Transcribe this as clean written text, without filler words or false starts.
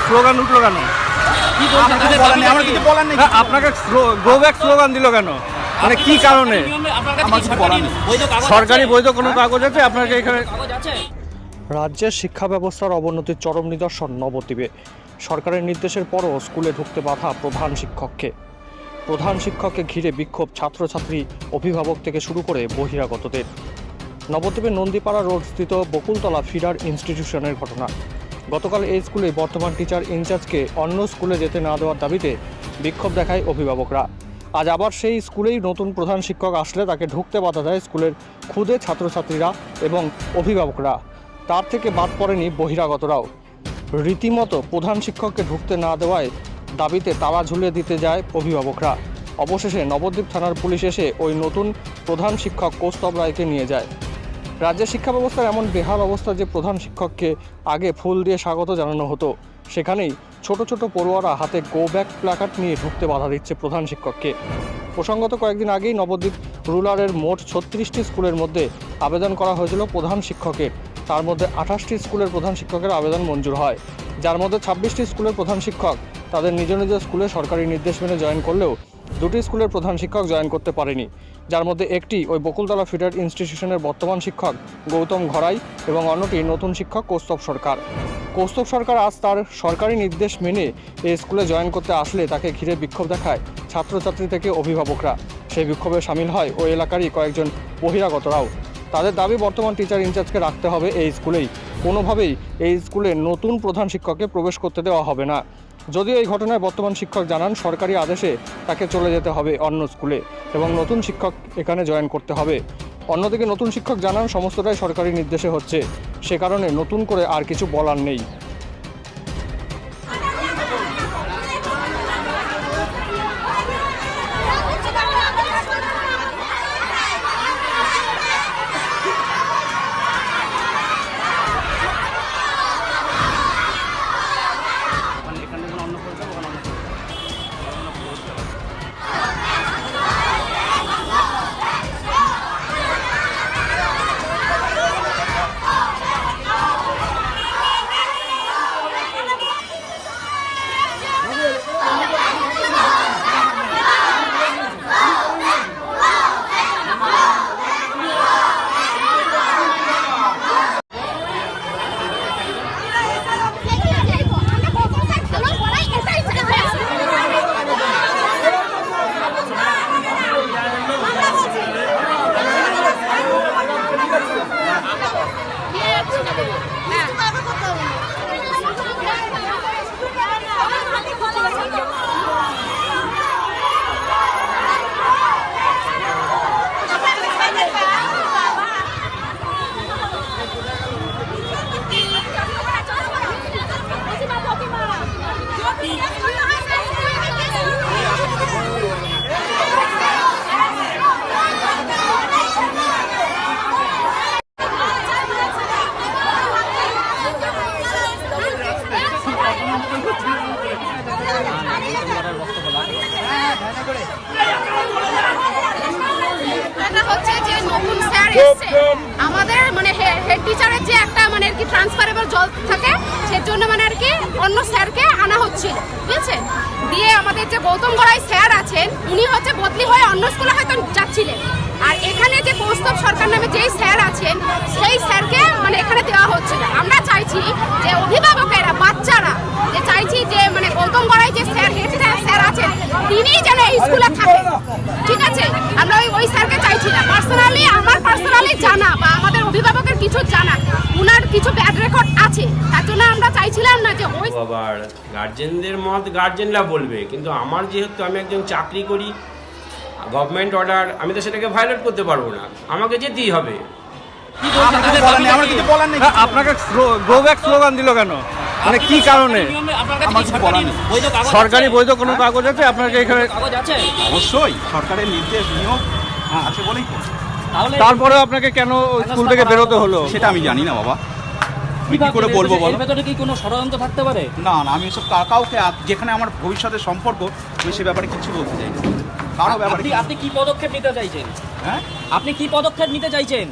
Slogan উঠলো কেন? আপনাকে গো ব্যাক স্লোগান দিল কেন? মানে কি কারণে? সরকারি বৈধ কোনো কাগজ আছে আপনাকে এখানে? রাজ্যের শিক্ষা ব্যবস্থার অবনতির চরম নিদর্শন নবদ্বীপে। সরকারের নির্দেশের পরও স্কুলে ঢুকতে বাধা প্রধান শিক্ষককে ঘিরে বিক্ষোভ ছাত্রছাত্রী, অভিভাবক থেকে শুরু করে বহিরাগতদের। নবদ্বীপের নন্দীপাড়া রোড স্থিত বকুলতলা ফিডার ইনস্টিটিউশনের ঘটনা। গতকাল এই স্কুলে বর্তমান টিচার ইনচার্জকে অন্য স্কুলে যেতে না দেওয়ার দাবিতে বিক্ষোভ দেখায় অভিভাবকরা। আজ আবার সেই স্কুলেই নতুন প্রধান শিক্ষক আসলে তাকে ঢুকতে বাধা দেয় স্কুলের ক্ষুদে ছাত্রছাত্রীরা এবং অভিভাবকরা। তার থেকে বাদ পড়েনি বহিরাগতরাও। রীতিমতো প্রধান শিক্ষককে ঢুকতে না দেওয়ায় দাবিতে তালা ঝুলিয়ে দিতে যায় অভিভাবকরা। অবশেষে নবদ্বীপ থানার পুলিশ এসে ওই নতুন প্রধান শিক্ষক কৌস্তব রায়কে নিয়ে যায়। রাজ্যের শিক্ষা ব্যবস্থার এমন বেহাল অবস্থা যে প্রধান শিক্ষককে আগে ফুল দিয়ে স্বাগত জানানো হতো, সেখানেই ছোট ছোট পড়ুয়ারা হাতে গো ব্যাক প্ল্যাকার্ড নিয়ে ঢুকতে বাধা দিচ্ছে প্রধান শিক্ষককে। প্রসঙ্গত কয়েকদিন আগেই নবদ্বীপ রুরালের মোট 36টি স্কুলের মধ্যে আবেদন করা হয়েছিল প্রধান শিক্ষকের। তার মধ্যে 28টি স্কুলের প্রধান শিক্ষকের আবেদন মঞ্জুর হয়, যার মধ্যে 26টি স্কুলের প্রধান শিক্ষক তাদের নিজ নিজ স্কুলে সরকারি নির্দেশ মেনে জয়েন করলেও 2টি স্কুলের প্রধান শিক্ষক জয়েন করতে পারেনি, যার মধ্যে একটি ওই বকুলতলা ফিডার ইনস্টিটিউশনের বর্তমান শিক্ষক গৌতম ঘরাই এবং অন্যটি নতুন শিক্ষক কৌস্তব সরকার আজ তার সরকারি নির্দেশ মেনে এই স্কুলে জয়েন করতে আসলে তাকে ঘিরে বিক্ষোভ দেখায় ছাত্রছাত্রী থেকে অভিভাবকরা। সেই বিক্ষোভে সামিল হয় ওই এলাকারই কয়েকজন বহিরাগতরাও। তাদের দাবি বর্তমান টিচার ইনচার্জকে রাখতে হবে এই স্কুলেই, কোনোভাবেই এই স্কুলে নতুন প্রধান শিক্ষককে প্রবেশ করতে দেওয়া হবে না। যদিও এই ঘটনায় বর্তমান শিক্ষক জানান সরকারি আদেশে তাকে চলে যেতে হবে অন্য স্কুলে এবং নতুন শিক্ষক এখানে জয়েন করতে হবে। অন্যদিকে নতুন শিক্ষক জানান সমস্তটাই সরকারি নির্দেশে হচ্ছে, সে কারণে নতুন করে আর কিছু বলার নেই। আমাদের মানে হেড টিচারের যে একটা মানে আর কি ট্রান্সফারেবল জব থাকে সেজন্য মানে আর কি অন্য স্যারকে আনা হচ্ছিল, বুঝেছেন? দিয়ে আমাদের যে গৌতম গড়াই স্যার আছেন উনি হচ্ছে বদলি হয়ে অন্য স্কুলে হয়তো যাচ্ছিলেন, আর এখানে যে কৌস্তব সরকার নামে যেই স্যার আছেন সেই স্যারকে মানে এখানে দেওয়া হচ্ছে না। আমরা চাইছি যে অভিভাবকেরা বাচ্চারা যে চাইছি যে মানে গৌতম গড়াই যে স্যার হেড স্যার আছেন তিনিই যেন এই স্কুলে থাকেন, ঠিক আছে? আমরা ওই স্যারকে চাইছি না। পার্সোনালি জানা বা আমাদের অভিভাবকের কিছু জানা উনার কিছু ব্যাড রেকর্ড আছে, তার জন্য আমরা চাইছিলাম না যে ওই আবার গার্জেনদের মত গার্জেনরা বলবে, কিন্তু আমার যেহেতু আমি একজন চাকরি করি, গভর্নমেন্ট অর্ডার আমি তো সেটাকে ভায়োলেট করতে পারবো না, আমাকে যেতেই হবে। আপনাকে গো ব্যাক স্লোগান দিল কেন? মানে কি কারণে? সরকারি বৈধ কোনো কাগজ আছে আপনাকে এখানে? অবশ্যই সরকারের নির্দেশ নিয়ম আছে বলেই তো। তারপরেও আপনাকে কেন স্কুল থেকে বেরোতে হলো সেটা আমি জানি না বাবা, আমি কি করে বলবো বলো? ভেতরে কি কোনো ষড়যন্ত্র থাকতে পারে? না না, আমি এসব কাউকে যেখানে আমার ভবিষ্যতের সম্পর্ক আমি সে ব্যাপারে কিছু বলতে চাই না কারো ব্যাপারে। আপনি কি পদক্ষেপ নিতে চাইছেন? হ্যাঁ, আপনি কি পদক্ষেপ নিতে চাইছেন?